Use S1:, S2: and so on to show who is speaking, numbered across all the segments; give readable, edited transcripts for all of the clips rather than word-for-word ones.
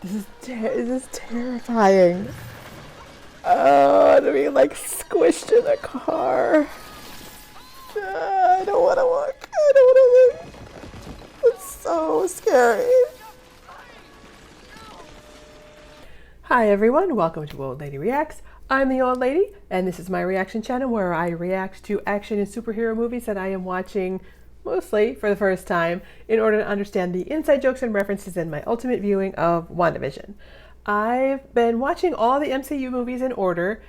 S1: This is terrifying. Oh, to be like squished in a car. I don't want to look. I don't want to look. It's so scary. Hi everyone, welcome to Old Lady Reacts. I'm the Old Lady, and this is my reaction channel where I react to action and superhero movies that I am watching mostly for the first time in order to understand the inside jokes and references in my ultimate viewing of WandaVision. I've been watching all the MCU movies in order,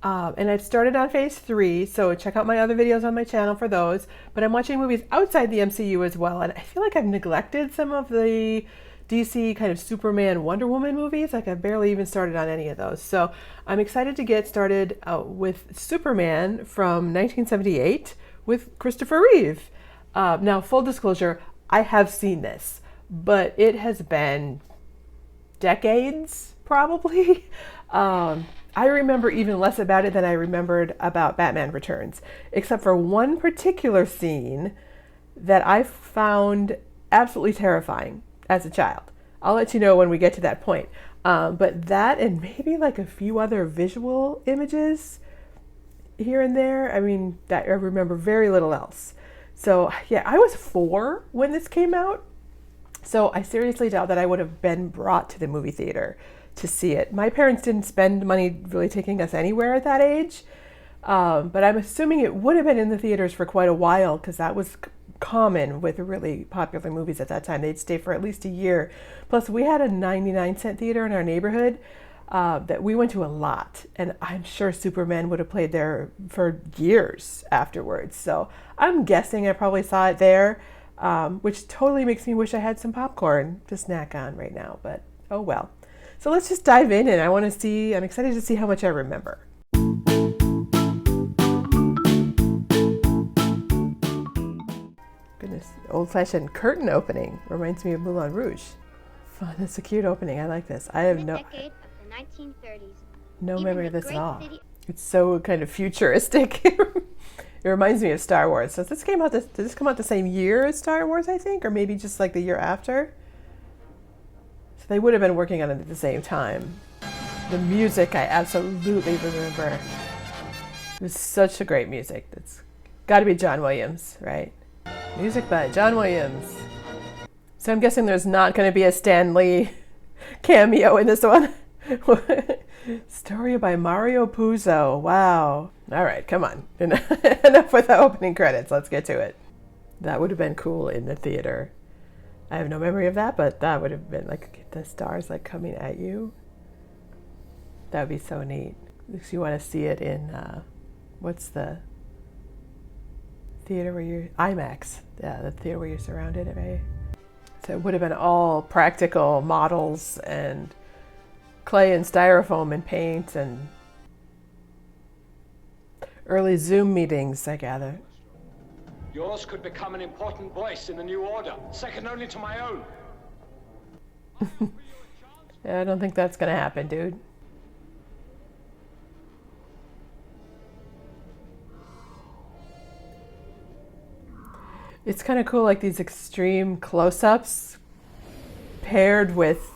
S1: and I've started on phase 3, so check out my other videos on my channel for those, but I'm watching movies outside the MCU as well, and I feel like I've neglected some of the DC kind of Superman, Wonder Woman movies. Like I've barely even started on any of those. So I'm excited to get started with Superman from 1978 with Christopher Reeve. Now, full disclosure, I have seen this, but it has been decades, probably. I remember even less about it than I remembered about Batman Returns, except for one particular scene that I found absolutely terrifying as a child. I'll let you know when we get to that point. But that and maybe like a few other visual images here and there, I mean, that I remember very little else. So yeah, I was 4 when this came out. So I seriously doubt that I would have been brought to the movie theater to see it. My parents didn't spend money really taking us anywhere at that age. But I'm assuming it would have been in the theaters for quite a while because that was common with really popular movies at that time. They'd stay for at least a year. Plus, we had a 99-cent theater in our neighborhood that we went to a lot. And I'm sure Superman would have played there for years afterwards. So I'm guessing I probably saw it there, which totally makes me wish I had some popcorn to snack on right now. But oh well. So let's just dive in, and I'm excited to see how much I remember. Goodness, old-fashioned curtain opening. Reminds me of Moulin Rouge. Fun, that's a cute opening. I like this. I have no memory of this at all. It's so kind of futuristic. It reminds me of Star Wars. So did this come out the same year as Star Wars, I think? Or maybe just like the year after? So they would have been working on it at the same time. The music I absolutely remember. It was such a great music. It's got to be John Williams, right? Music by John Williams. So I'm guessing there's not going to be a Stan Lee cameo in this one. Story by Mario Puzo. Wow. All right, come on. Enough with the opening credits. Let's get to it. That would have been cool in the theater. I have no memory of that, but that would have been like the stars like coming at you. That would be so neat. If you want to see it in, what's the theater where you're, IMAX. Yeah, the theater where you're surrounded, right? So it would have been all practical models and clay and styrofoam and paint and early Zoom meetings, I gather.
S2: Yours could become an important voice in the new order, second only to my own.
S1: Yeah, I don't think that's gonna happen, dude. It's kind of cool, like these extreme close-ups paired with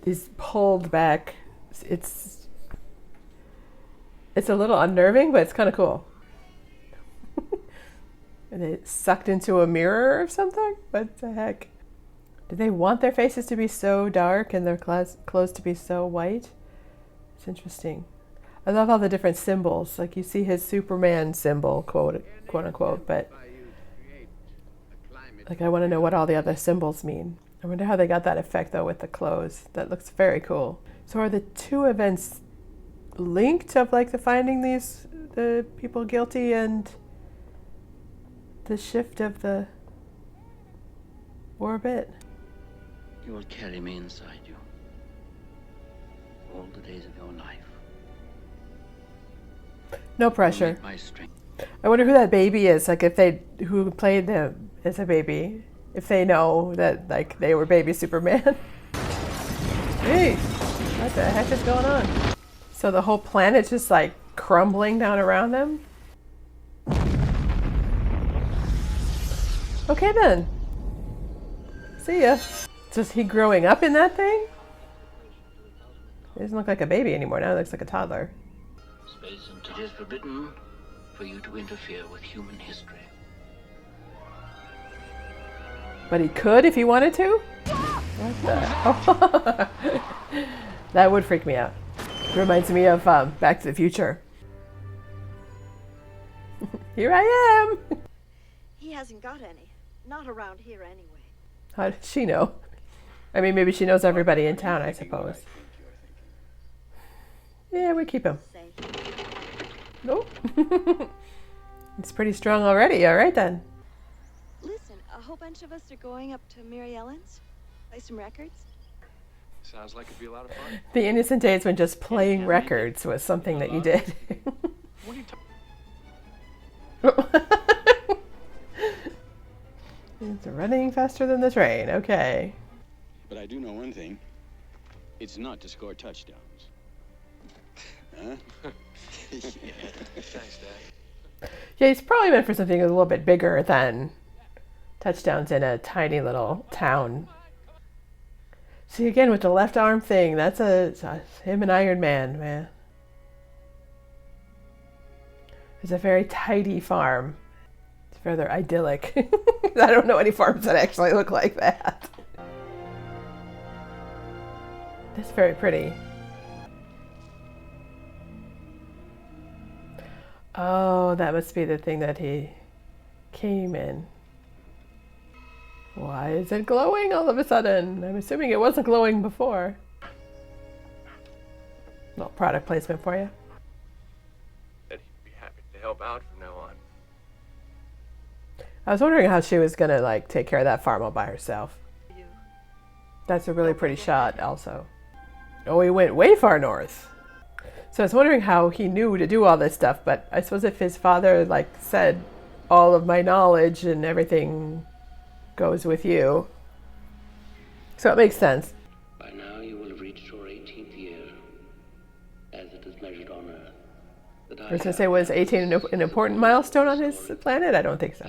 S1: these pulled back. It's a little unnerving, but it's kind of cool. And it sucked into a mirror or something? What the heck? Did they want their faces to be so dark and their clothes to be so white? It's interesting. I love all the different symbols. Like you see his Superman symbol, quote unquote, but like I want to know what all the other symbols mean. I wonder how they got that effect though with the clothes. That looks very cool. So are the two events linked of like the finding the people guilty and the shift of the orbit?
S3: You will carry me inside you all the days of your life.
S1: No pressure.
S3: My strength.
S1: I wonder who that baby is, like who played them as a baby, if they know that like they were baby Superman. Hey, what the heck is going on? So the whole planet's just like crumbling down around them? Okay then. See ya. Is he growing up in that thing? He doesn't look like a baby anymore. Now he looks like a toddler.
S3: Space and time. It is forbidden for you to interfere with human history.
S1: But he could if he wanted to? What the? That would freak me out. Reminds me of Back to the Future. Here I am!
S4: He hasn't got any. Not around here anyway.
S1: How does she know? I mean, maybe she knows everybody in town, I suppose. Yeah, we keep him. Nope. It's pretty strong already. All right, then.
S4: Listen, a whole bunch of us are going up to Mary Ellen's. Play some records.
S2: Sounds like it'd be a lot of fun.
S1: The innocent days when just playing records was something that you did.
S2: What are you
S1: It's running faster than the train. Okay.
S5: But I do know one thing. It's not to score touchdowns. Huh?
S2: Thanks, Dad.
S1: Yeah, he's probably meant for something a little bit bigger than touchdowns in a tiny little town. See, again, with the left arm thing, that's him and Iron Man, man. It's a very tidy farm. It's rather idyllic. I don't know any farms that actually look like that. That's very pretty. Oh, that must be the thing that he came in. Why is it glowing all of a sudden? I'm assuming it wasn't glowing before. Little product placement for you.
S2: That he'd be happy to help out from now on.
S1: I was wondering how she was gonna like take care of that farm all by herself. That's a really pretty shot also. Oh, he went way far north. So I was wondering how he knew to do all this stuff, but I suppose if his father like said all of my knowledge and everything goes with you. So it makes sense.
S3: By now you will have reached your 18th year, as it is measured on Earth.
S1: I was going to say, was 18 an important milestone on his planet? I don't think so.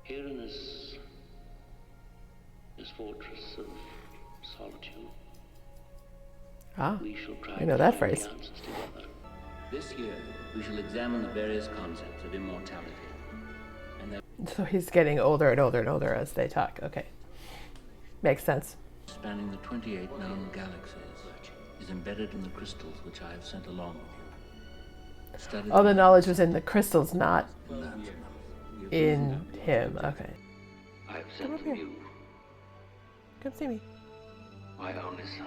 S3: Here in this fortress of solitude,
S1: Ah,
S3: we shall try
S1: I know
S3: to
S1: that
S3: find the
S1: phrase.
S3: answers together. This year, we shall examine the various concepts of immortality. And that
S1: So he's getting older and older and older as they talk. Okay. Makes sense.
S3: spanning the 28 known galaxies is embedded in the crystals which I have sent along with you. Study
S1: All the knowledge was in the crystals, not
S3: and learn from them. You
S1: in him. Okay.
S3: I have
S1: Come
S3: sent
S1: up
S3: from
S1: here.
S3: you,
S1: Come see me.
S3: my only son.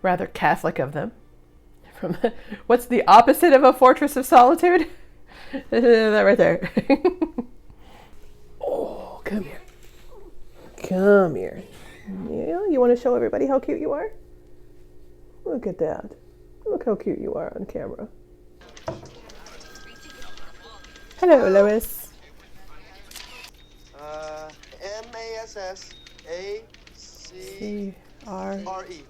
S1: Rather Catholic of them. From what's the opposite of a fortress of solitude? That right there. Oh, come here. Come here. Yeah, you want to show everybody how cute you are? Look at that. Look how cute you are on camera. Hello, Lois.
S6: MASSACRE.
S1: C-R-E.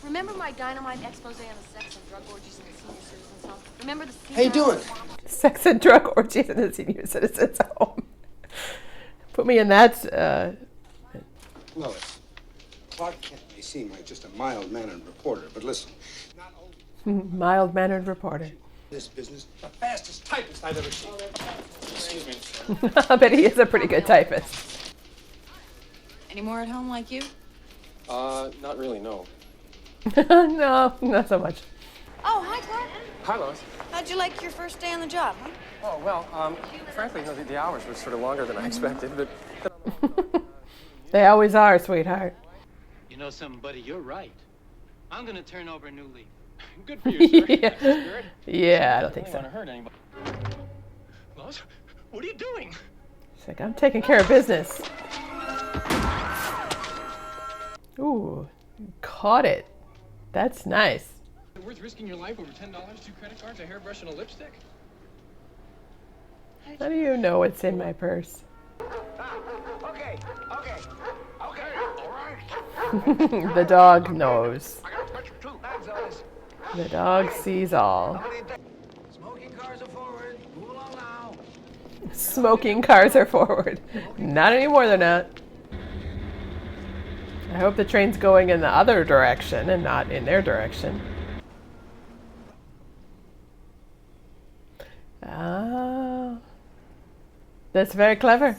S7: Remember my dynamite expose on the sex and drug orgies in the senior citizens home? Remember the
S6: How you doing?
S1: Sex and drug orgies in the senior citizens home. Put me in that.
S8: Lois, Clark Kent may seem like just a mild-mannered reporter, but listen, not only
S1: Mild-mannered reporter.
S8: this business, the fastest typist I've ever seen. Excuse me, sir.
S1: I bet he is a pretty good typist.
S7: Any more at home like you?
S6: Not really, no.
S1: No, not so much.
S7: Oh, hi, Clark.
S6: Hi, Lois.
S7: How'd you like your first day on the job, huh?
S6: Oh, well, frankly, you know, the hours were sort of longer than I expected, but
S1: They always are, sweetheart.
S9: You know something, buddy? You're right. I'm gonna turn over a new leaf. Good for you, sir.
S1: Yeah.
S9: That's good.
S1: Yeah, I don't think
S9: I
S1: so.
S9: don't want to hurt anybody. Lois, what are you doing?
S1: She's like, I'm taking care of business. Ooh, caught it. That's nice.
S9: Is it worth risking your life over $10, 2 credit cards, a hairbrush, and a lipstick?
S1: How do you know what's in my purse?
S2: Okay, all right.
S1: The dog knows.
S2: I got a picture too. Bags on this.
S1: The dog sees all.
S2: Smoking cars are forward. Move along
S1: Smoking cars are forward. Not anymore, they're not. I hope the train's going in the other direction and not in their direction. Ah, that's very clever.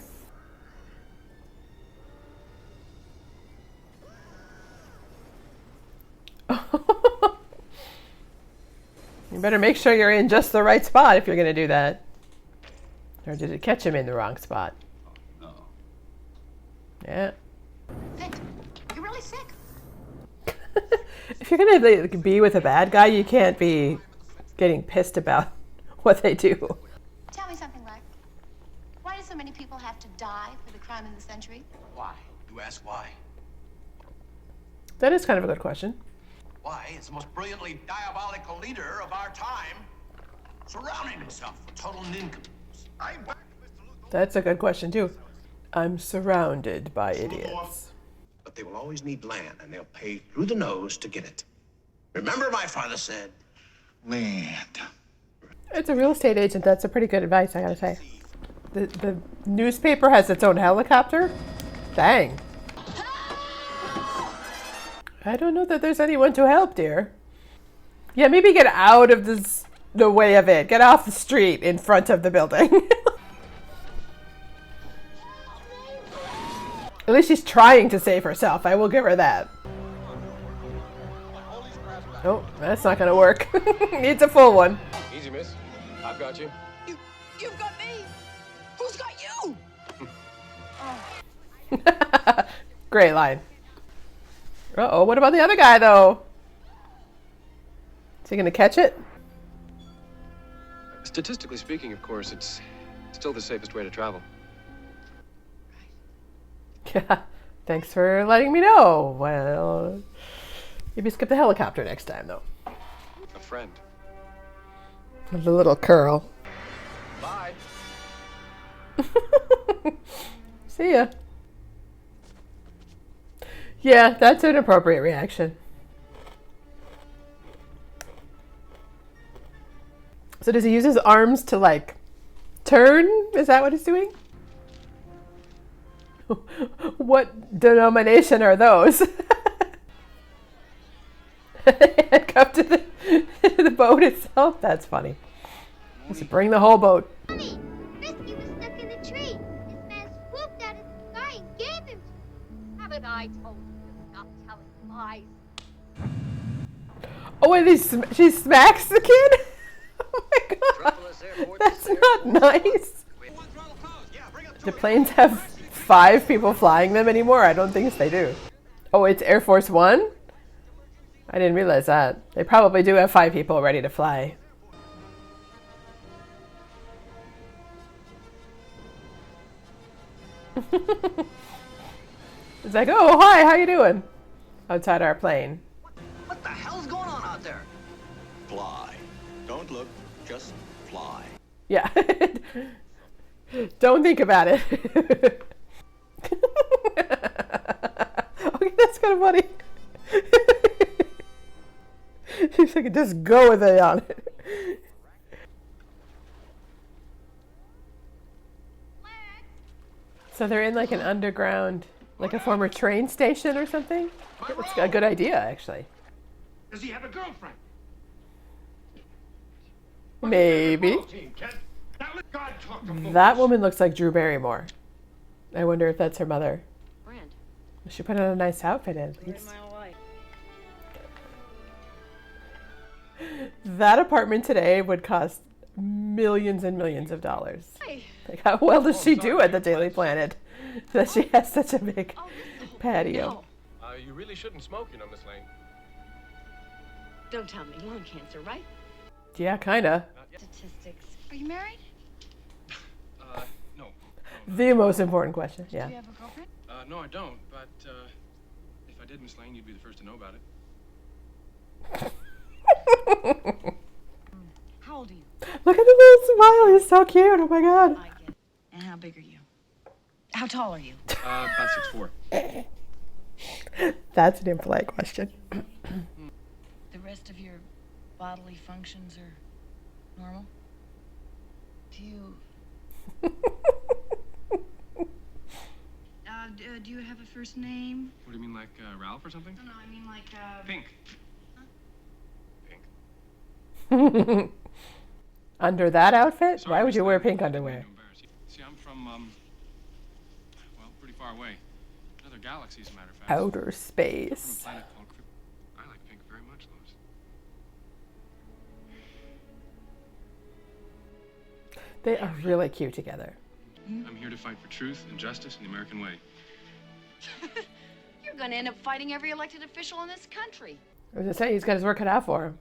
S1: You better make sure you're in just the right spot if you're going to do that. Or did it catch him in the wrong spot?
S5: No.
S1: Yeah.
S7: Vic, you're really sick.
S1: If you're going to like, be with a bad guy, you can't be getting pissed about what they do.
S7: Tell me something, Lark. Why do so many people have to die for the crime of the century?
S10: Why? You ask why?
S1: That is kind of a good question.
S10: Why? It's the most brilliantly diabolical leader of our time, surrounding himself with total nincompoop.
S1: That's a good question, too. I'm surrounded by idiots.
S10: But they will always need land, and they'll pay through the nose to get it. Remember, my father said, land.
S1: It's a real estate agent. That's a pretty good advice, I gotta say. The newspaper has its own helicopter? Dang. I don't know that there's anyone to help, dear. Yeah, maybe get out of the way of it. Get off the street in front of the building. At least she's trying to save herself. I will give her that. Oh, that's not going to work. Needs a full one.
S6: Easy, miss. I've got you.
S7: You've got me. Who's got you?
S1: Great line. Uh-oh, what about the other guy, though? Is he going to catch it?
S6: Statistically speaking, of course, it's still the safest way to travel.
S1: Yeah, thanks for letting me know. Well, maybe skip the helicopter next time, though.
S6: A friend.
S1: The little curl.
S6: Bye.
S1: See ya. Yeah, that's an appropriate reaction. So does he use his arms to, like, turn? Is that what he's doing? What denomination are those? Come to the boat itself? That's funny. Just bring the whole boat.
S11: Honey, Risky was stuck in a tree. This man swooped out of the sky and gave him to me. Haven't I told you to stop telling lies?
S1: Oh, and she smacks the kid? Oh my god. That's not nice. Do planes have 5 people flying them anymore? I don't think they do. Oh, it's Air Force One? I didn't realize that. They probably do have 5 people ready to fly. It's like, oh, hi, how you doing? Outside our plane.
S10: What the hell's going on out there?
S5: Fly. Don't look, just fly.
S1: Yeah. Don't think about it. Okay, that's kind of funny. She's like, just go with it on it. So they're in like an underground, like a former train station or something? That's a good idea, actually.
S10: Does he have a girlfriend?
S1: Maybe. That woman looks like Drew Barrymore. I wonder if that's her mother.
S7: Brand.
S1: She put on a nice outfit at least. That apartment today would cost millions and millions of dollars. Like, how well does she do at the Daily Planet that she has such a big patio?
S6: You really shouldn't smoke, you know, Miss Lane.
S7: Don't tell me lung cancer, right?
S1: Yeah, kinda.
S7: Statistics. Are you married?
S6: No.
S1: The most important question, yeah.
S7: Do you have a girlfriend?
S6: No, I don't, but if I did, Miss Lane, you'd be the first to know about it.
S7: How old are you?
S1: Look at the little smile, he's so cute, oh my god.
S7: I get it. And how big are you? How tall are you?
S6: About 6'4".
S1: That's an impolite question.
S7: The rest of your bodily functions are normal? Do you Do you have a first name?
S6: What do you mean, like Ralph or something?
S7: No, I mean like,
S6: Pink. Pink.
S1: Under that outfit?
S6: Sorry,
S1: Why would you wear pink
S6: I didn't mean
S1: underwear?
S6: to embarrass you. See, I'm from, well, pretty far away. Another galaxy, as a matter of fact.
S1: Outer
S6: From a
S1: space.
S6: planet called I like pink very much, Lois.
S1: They are really cute together.
S6: I'm here to fight for truth and justice in the American way.
S7: you're gonna end up fighting every elected official in this country.
S1: I was gonna say, he's got his work cut out for him.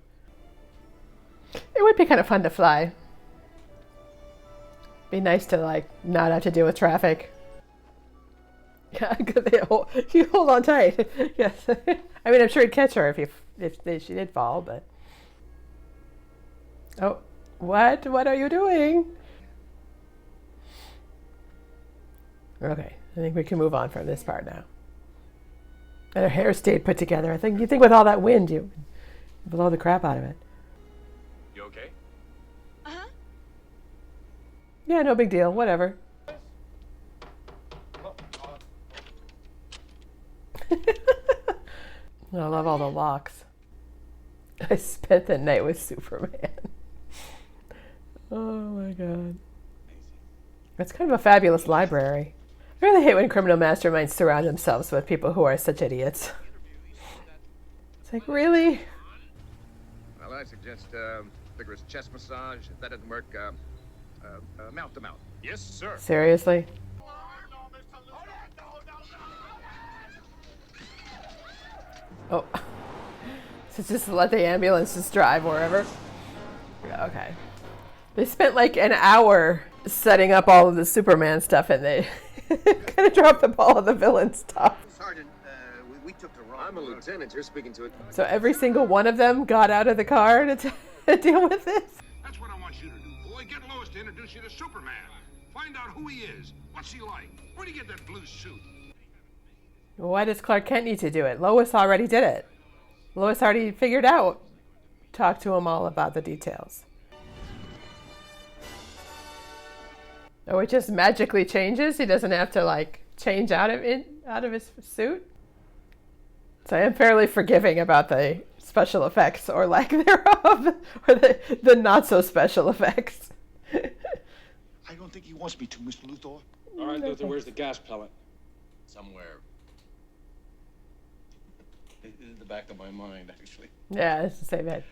S1: It would be kind of fun to fly. Be nice to, like, not have to deal with traffic. Yeah, you hold on tight. Yes. I mean, I'm sure he'd catch her if she did fall, but... Oh, what? What are you doing? Okay, I think we can move on from this part now. And her hair stayed put together. I think, you think with all that wind, you blow the crap out of it.
S6: You okay?
S7: Uh-huh.
S1: Yeah, no big deal. Whatever. I love all the locks. I spent the night with Superman. Oh my god. It's kind of a fabulous library. I really hate when criminal masterminds surround themselves with people who are such idiots. It's like, really?
S12: Well, I suggest vigorous chest massage. If that doesn't work, mouth to mouth. Yes, sir.
S1: Seriously? Oh. So just let the ambulance just drive wherever? Yeah, okay. They spent like an hour setting up all of the Superman stuff and they kind of dropped the ball on the villain stuff.
S12: Sergeant, we took the wrong. I'm a lieutenant. You're speaking to it.
S1: So every single one of them got out of the car to deal with this?
S13: That's what I want you to do, boy. Get Lois to introduce you to Superman. Find out who he is. What's he like? Where'd he get that blue suit?
S1: Why does Clark Kent need to do it? Lois already did it. Lois already figured out. Talk to him all about the details. Oh, it just magically changes? He doesn't have to, like, change out of his suit? So I am fairly forgiving about the special effects, or lack thereof, or the not-so-special effects.
S13: I don't think he wants me to, Mr. Luthor.
S2: All right, Luther, where's the gas pellet?
S12: Somewhere. In the back of my mind, actually.
S1: Yeah, it's the same. That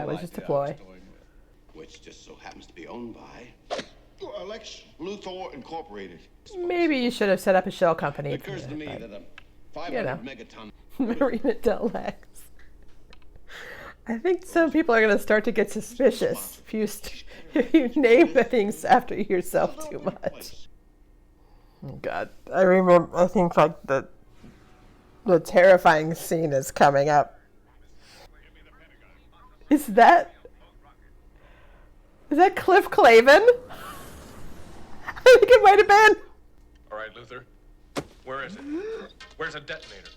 S1: was just a ploy.
S12: Which just so happens to be owned by Lex Luthor Incorporated.
S1: Maybe you should have set up a shell company.
S12: It occurs to me that a 500 megaton
S1: Marina Del Lex. I think some people are going to start to get suspicious if you name things after yourself too much. Oh God, I think like the terrifying scene is coming up. Is that Cliff Clavin? I think it might have been.
S6: All right, Luther. Where is it? Where's a detonator?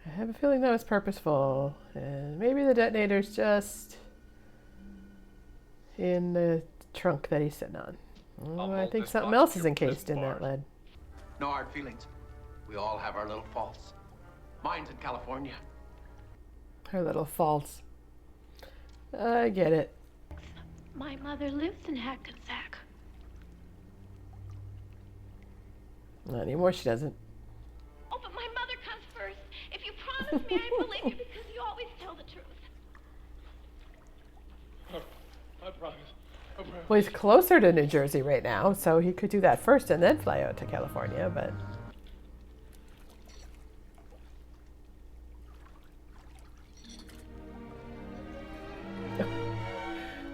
S1: I have a feeling that was purposeful. And maybe the detonator's just in the trunk that he's sitting on. Oh, I think something else is encased in that lead.
S10: No hard feelings. We all have our little faults. Mine's in California.
S1: Her little faults. I get it.
S11: My mother lives in Hackensack.
S1: Not anymore, she doesn't.
S11: Oh, but my mother comes first. If you promise me, I believe you because you always tell the truth.
S6: I promise.
S1: Well, he's closer to New Jersey right now, so he could do that first and then fly out to California, but...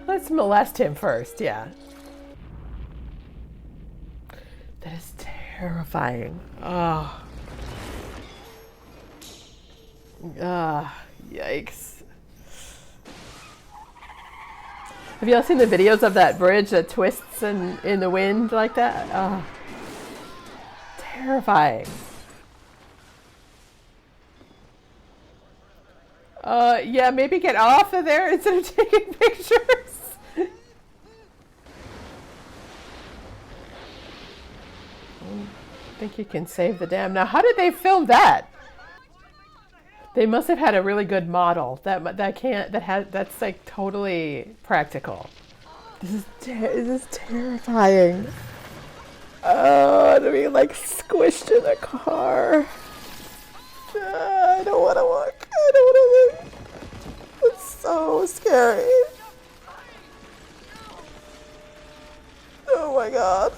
S1: Let's molest him first, yeah. That is terrifying. Oh. Ah, yikes. Have y'all seen the videos of that bridge that twists in the wind like that? Oh. Terrifying. Yeah, maybe get off of there instead of taking pictures. I think you can save the dam. Now, how did they film that? They must have had a really good model. That's like totally practical. This is terrifying. To be like squished in a car. I don't want to look. I don't want to look. It's so scary. Oh my god.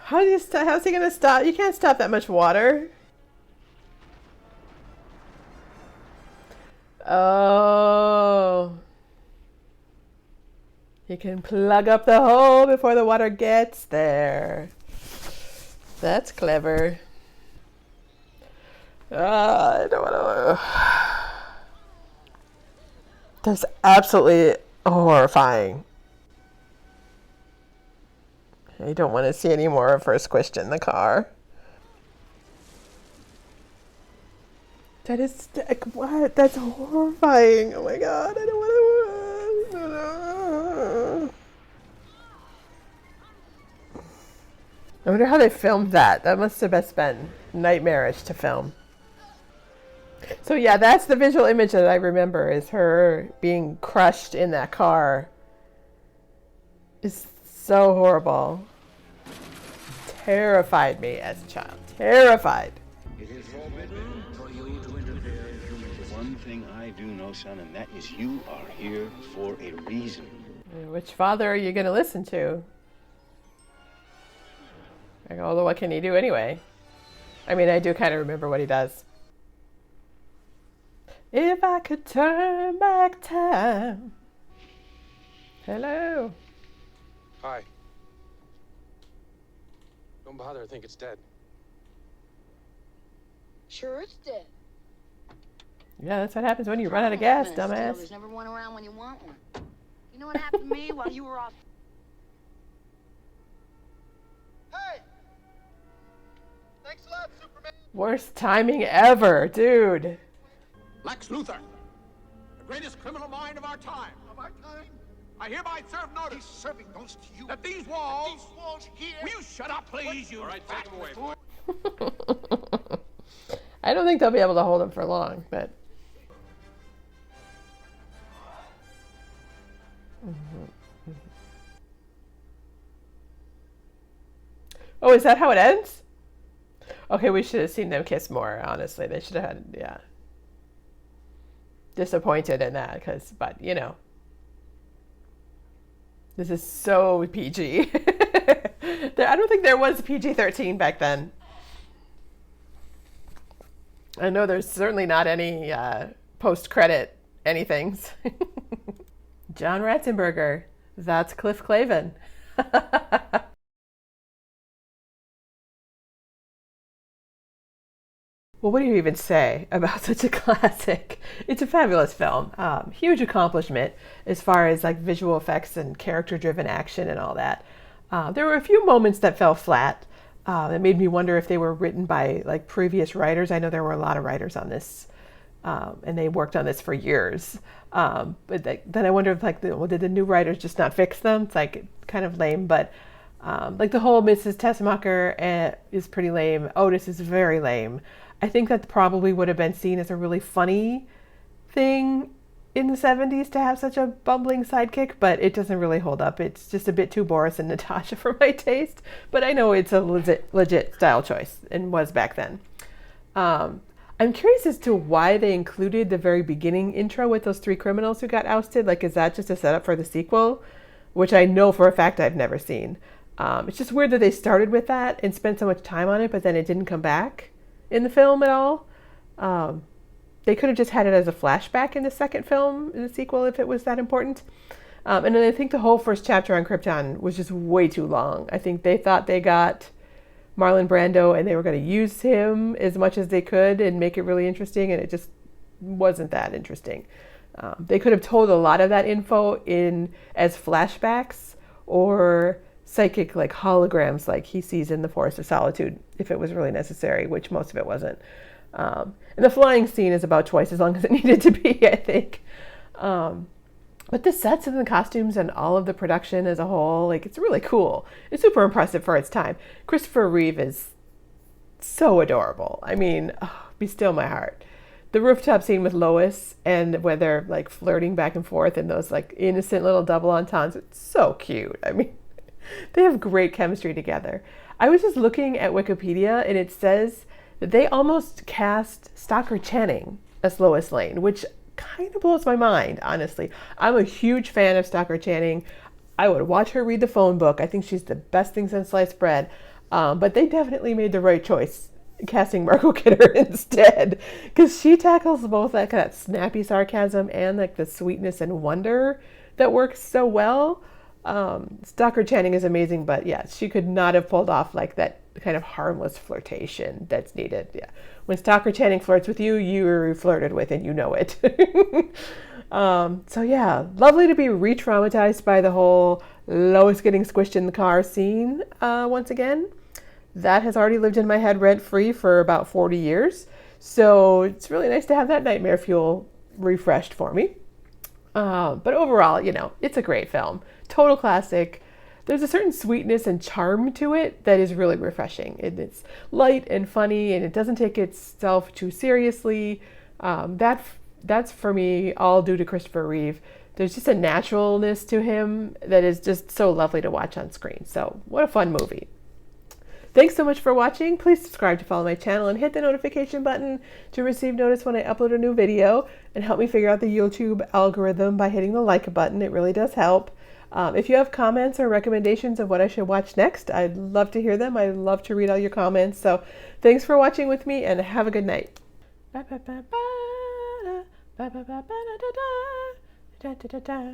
S1: How's he gonna stop? You can't stop that much water. Oh. You can plug up the hole before the water gets there. That's clever. I don't want to. That's absolutely horrifying. I don't want to see any more of her squished in the car. That is, what? That's horrifying. Oh my god, I don't want to. I wonder how they filmed that. That must have just been nightmarish to film. So yeah, that's the visual image that I remember, is her being crushed in that car. It's so horrible. Terrified me as a child. Terrified.
S5: It is forbidden for you to interfere in human business. One thing I do know, son, and that is you are here for a reason.
S1: Which father are you going to listen to? Like, although what can he do anyway? I mean, I do kind of remember what he does. If I could turn back time. Hello.
S6: Hi. Don't bother, I think it's dead.
S7: Sure, it's dead.
S1: Yeah, that's what happens when you run out of gas, dumbass.
S7: There's never one around when you want one. You know what happened to me while you were off?
S14: Hey! Thanks a lot, Superman.
S1: Worst timing ever, dude.
S14: Lex Luthor, the greatest criminal mind of our time. Of our time? I hereby serve notice. He's serving notice to you. That these walls here. Will you shut up, please? You.
S6: All right, take him away, boy.
S1: I don't think they'll be able to hold him for long, but. Oh, is that how it ends? Okay, we should have seen them kiss more, honestly. They should have had, yeah. Disappointed in that, but you know. This is so PG. I don't think there was PG-13 back then. I know there's certainly not any post-credit anythings. John Ratzenberger. That's Cliff Clavin. Well, what do you even say about such a classic? It's a fabulous film. Huge accomplishment as far as like visual effects and character-driven action and all that. There were a few moments that fell flat. That made me wonder if they were written by like previous writers. I know there were a lot of writers on this, and they worked on this for years. But then I wonder if like, did the new writers just not fix them? It's like kind of lame, but like the whole Mrs. Tessemacher is pretty lame. Otis is very lame. I think that probably would have been seen as a really funny thing in the 70s to have such a bumbling sidekick, but it doesn't really hold up. It's just a bit too Boris and Natasha for my taste, but I know it's a legit style choice and was back then. I'm curious as to why they included the very beginning intro with those three criminals who got ousted. Like, is that just a setup for the sequel? Which I know for a fact I've never seen. It's just weird that they started with that and spent so much time on it, but then it didn't come back in the film at all. They could have just had it as a flashback in the second film, in the sequel, if it was that important. And then I think the whole first chapter on Krypton was just way too long. I think they thought they got Marlon Brando and they were going to use him as much as they could and make it really interesting, and it just wasn't that interesting. They could have told a lot of that info in as flashbacks or psychic like holograms like he sees in the Forest of Solitude if it was really necessary, which most of it wasn't. And the flying scene is about twice as long as it needed to be, I think. But the sets and the costumes and all of the production as a whole, like, it's really cool. It's super impressive for its time. Christopher Reeve is so adorable. I mean, be still my heart. The rooftop scene with Lois and where they're like flirting back and forth and those like innocent little double entendres, it's so cute. I mean, they have great chemistry together. I was just looking at Wikipedia and it says that they almost cast Stockard Channing as Lois Lane, which kind of blows my mind, honestly. I'm a huge fan of Stockard Channing. I would watch her read the phone book. I think she's the best thing since sliced bread. But they definitely made the right choice casting Margot Kidder instead, because she tackles both that snappy sarcasm and like the sweetness and wonder that works so well. Stockard Channing is amazing, but yeah, she could not have pulled off like that kind of harmless flirtation that's needed. Yeah, when Stockard Channing flirts with you, you're flirted with and you know it. So yeah, lovely to be re-traumatized by the whole Lois getting squished in the car scene once again. That has already lived in my head rent-free for about 40 years. So it's really nice to have that nightmare fuel refreshed for me. But overall, you know, it's a great film. Total classic. There's a certain sweetness and charm to it that is really refreshing. It's light and funny, and it doesn't take itself too seriously. That's for me all due to Christopher Reeve. There's just a naturalness to him that is just so lovely to watch on screen. So what a fun movie. Thanks so much for watching. Please subscribe to follow my channel and hit the notification button to receive notice when I upload a new video, and help me figure out the YouTube algorithm by hitting the like button. It really does help. If you have comments or recommendations of what I should watch next, I'd love to hear them. I love to read all your comments. So thanks for watching with me, and have a good night. Ba, ba, ba, ba, da, ba, ba, ba, ba, da, da, da, da, da, da.